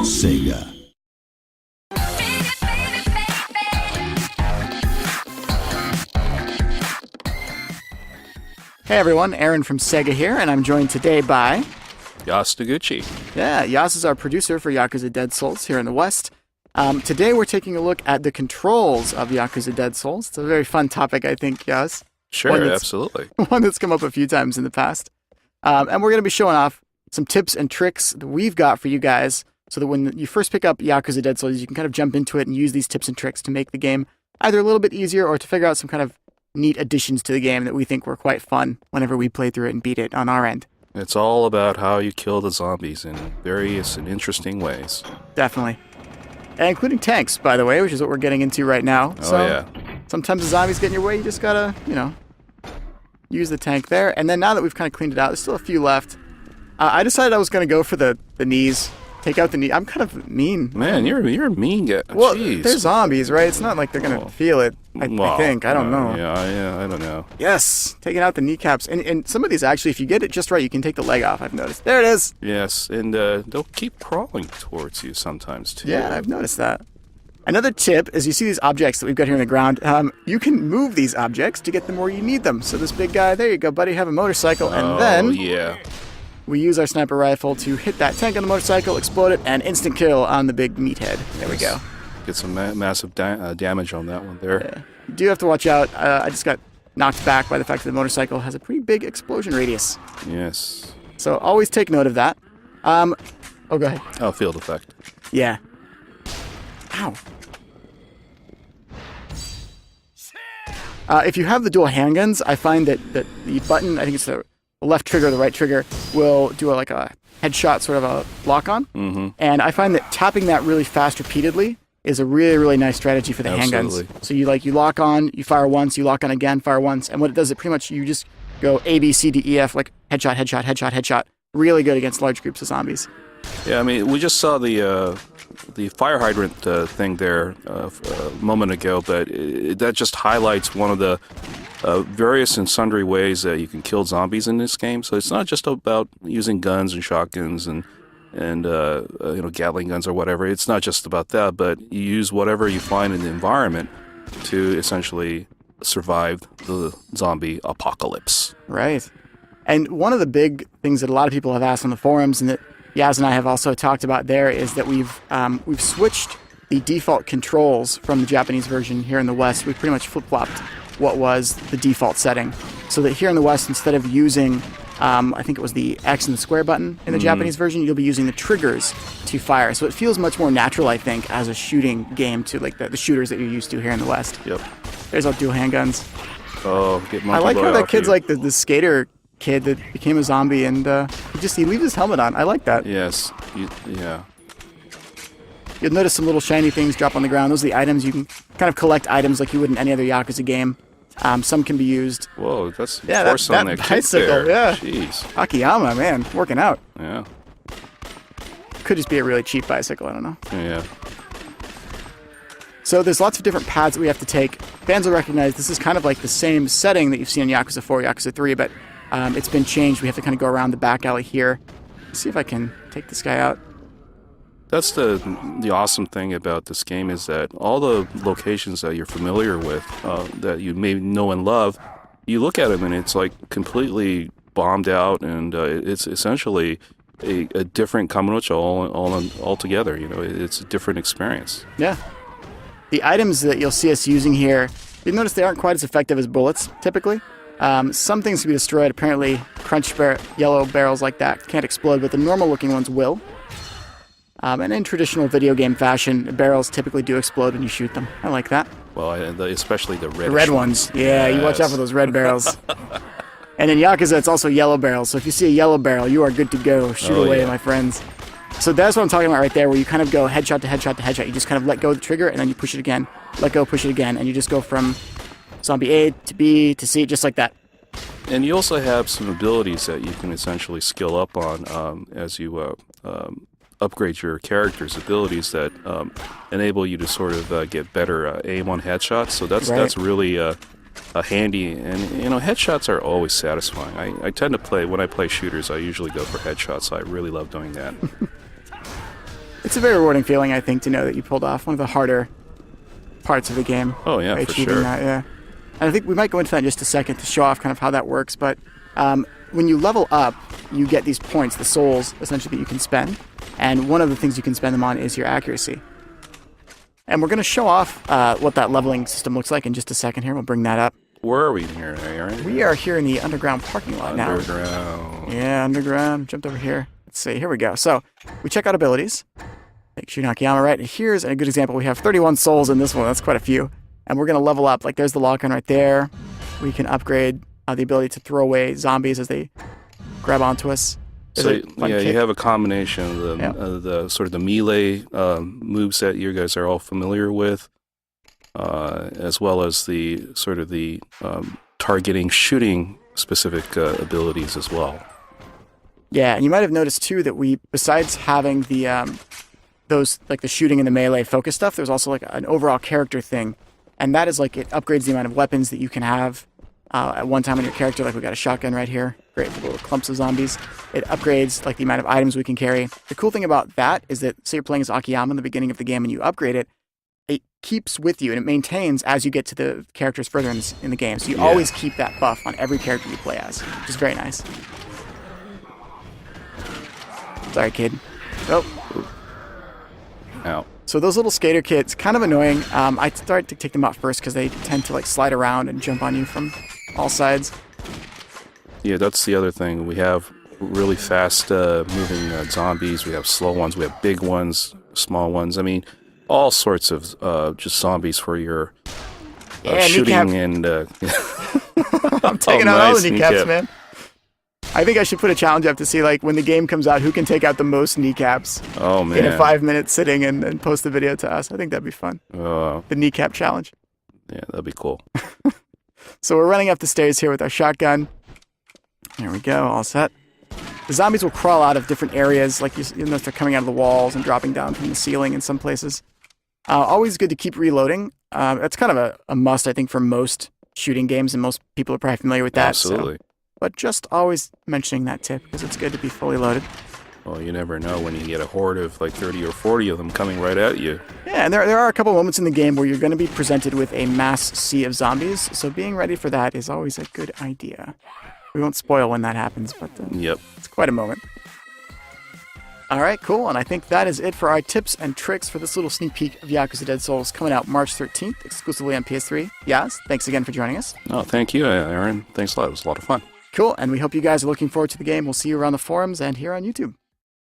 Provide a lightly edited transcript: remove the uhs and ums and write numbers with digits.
Sega. Hey everyone, Aaron from Sega here, and I'm joined today by... Yas Noguchi. Yeah, Yas is our producer for Yakuza Dead Souls here in the West. Today we're taking a look at the controls of Yakuza Dead Souls. It's a very fun topic, I think, Yas. Sure, absolutely. One that's come up a few times in the past. And we're going to be showing off some tips and tricks that we've got for you guys so that when you first pick up Yakuza Dead Souls, you can kind of jump into it and use these tips and tricks to make the game either a little bit easier or to figure out some kind of neat additions to the game that we think were quite fun whenever we play through it and beat it on our end. It's all about how you kill the zombies in various and interesting ways. Definitely. And including tanks, by the way, which is what we're getting into right now. Oh, yeah. Sometimes the zombies get in your way, you just gotta, use the tank there. And then now that we've kind of cleaned it out, there's still a few left. I decided I was gonna go for the knees. Take out the knee. I'm kind of mean. Man, you're a mean guy. Well, Jeez. they're zombies, right? It's not like they're gonna feel it. I think. I don't know. Yeah, I don't know. Yes, taking out the kneecaps. And some of these, actually, if you get it just right, you can take the leg off, I've noticed. There it is. Yes, and they'll keep crawling towards you sometimes, too. Yeah, I've noticed that. Another tip is you see these objects that we've got here on the ground. You can move these objects to get them where you need them. So this big guy, there you go, buddy, have a motorcycle. And then we use our sniper rifle to hit that tank on the motorcycle, explode it, and instant kill on the big meathead. There we go. Get some massive damage on that one there. Yeah. You do have to watch out. I just got knocked back by the fact that the motorcycle has a pretty big explosion radius. Yes. So always take note of that. Go ahead. Oh, field effect. Yeah. Ow. If you have the dual handguns, I find that the button, I think it's the left trigger or the right trigger, will do a headshot sort of a lock-on. Mm-hmm. And I find that tapping that really fast repeatedly is a really, really nice strategy for the handguns. So you lock on, you fire once, you lock on again, fire once, and what it does, it pretty much, you just go A, B, C, D, E, F, like headshot, headshot, headshot, headshot. Really good against large groups of zombies. Yeah, I mean, we just saw the fire hydrant thing there a moment ago, but that just highlights one of the various and sundry ways that you can kill zombies in this game. So it's not just about using guns and shotguns and Gatling guns or whatever. It's not just about that, but you use whatever you find in the environment to essentially survive the zombie apocalypse. Right. And one of the big things that a lot of people have asked on the forums, and that Yaz and I have also talked about there, is that we've switched the default controls from the Japanese version here in the West. We've pretty much flip-flopped what was the default setting, so that here in the West, instead of using I think it was the X and the square button in the Japanese version, you'll be using the triggers to fire. So it feels much more natural, I think, as a shooting game to like the shooters that you're used to here in the West. Yep. There's our dual handguns. Oh, get I like how that kid's like the skater kid that became a zombie, and he leaves his helmet on. I like that. Yes. Yeah. You'll notice some little shiny things drop on the ground. Those are the items. You can kind of collect items like you would in any other Yakuza game. Some can be used. Whoa, that's that bicycle, there. Yeah. Jeez. Akiyama, man, working out. Yeah. Could just be a really cheap bicycle, I don't know. Yeah. So there's lots of different paths that we have to take. Fans will recognize this is kind of like the same setting that you've seen in Yakuza 4, Yakuza 3, but it's been changed. We have to kind of go around the back alley here. Let's see if I can take this guy out. That's the awesome thing about this game, is that all the locations that you're familiar with, that you may know and love, you look at them and it's like completely bombed out, and it's essentially a different Kaminucha all together. It's a different experience. Yeah. The items that you'll see us using here, you'll notice they aren't quite as effective as bullets, typically. Some things can be destroyed. Apparently, yellow barrels like that can't explode, but the normal-looking ones will. And in traditional video game fashion, barrels typically do explode when you shoot them. I like that. Well, especially the red ones. Yeah, yes. You watch out for those red barrels. And in Yakuza, it's also yellow barrels. So if you see a yellow barrel, you are good to go. Shoot away, my friends. So that's what I'm talking about right there, where you kind of go headshot to headshot to headshot. You just kind of let go of the trigger, and then you push it again. Let go, push it again, and you just go from zombie A to B to C, just like that. And you also have some abilities that you can essentially skill up on as you upgrade your character's abilities that enable you to sort of get better aim on headshots. So that's really handy. And headshots are always satisfying. I tend to when I play shooters, I usually go for headshots. So I really love doing that. It's a very rewarding feeling, I think, to know that you pulled off one of the harder parts of the game. Oh, yeah, by for achieving sure. that, yeah. And I think we might go into that in just a second to show off kind of how that works, but when you level up, you get these points, the souls, essentially, that you can spend. And one of the things you can spend them on is your accuracy. And we're going to show off what that leveling system looks like in just a second here. We'll bring that up. Where are we here, Aaron? We are here in the underground parking lot now. Underground. Yeah, underground. Jumped over here. Let's see. Here we go. So we check out abilities. Take Shooting Akiyama right. Here's a good example. We have 31 souls in this one. That's quite a few. And we're going to level up. Like there's the lock-on right there. We can upgrade the ability to throw away zombies as they grab onto us. So yeah, you have a combination of the sort of the melee moveset you guys are all familiar with, as well as the sort of the targeting, shooting specific abilities as well. Yeah, and you might have noticed too that we, besides having the those like the shooting and the melee focus stuff, there's also like an overall character thing, and that is like it upgrades the amount of weapons that you can have at one time on your character. Like we got a shotgun right here, great for little clumps of zombies. It upgrades like the amount of items we can carry. The cool thing about that is that say you're playing as Akiyama in the beginning of the game and you upgrade it, it keeps with you and it maintains as you get to the characters further in the game. So you always keep that buff on every character you play as, which is very nice. Sorry, kid. Oh. Ow. So those little skater kids, kind of annoying. I start to take them out first because they tend to like slide around and jump on you from all sides. Yeah, that's the other thing. We have really fast moving zombies. We have slow ones. We have big ones, small ones. I mean, all sorts of just zombies for your shooting and... I'm taking out all the kneecaps, man. I think I should put a challenge up to see, like, when the game comes out, who can take out the most kneecaps in a 5-minute sitting and post the video to us. I think that'd be fun. The kneecap challenge. Yeah, that'd be cool. So we're running up the stairs here with our shotgun. There we go, all set. The zombies will crawl out of different areas, like you notice they're coming out of the walls and dropping down from the ceiling in some places. Always good to keep reloading. That's kind of a must, I think, for most shooting games, and most people are probably familiar with that. Absolutely. So. But just always mentioning that tip, because it's good to be fully loaded. Well, you never know when you get a horde of like 30 or 40 of them coming right at you. Yeah, and there are a couple moments in the game where you're going to be presented with a mass sea of zombies, so being ready for that is always a good idea. We won't spoil when that happens, but it's quite a moment. All right, cool, and I think that is it for our tips and tricks for this little sneak peek of Yakuza Dead Souls coming out March 13th, exclusively on PS3. Yaz, thanks again for joining us. Oh, thank you, Aaron. Thanks a lot. It was a lot of fun. Cool, and we hope you guys are looking forward to the game. We'll see you around the forums and here on YouTube.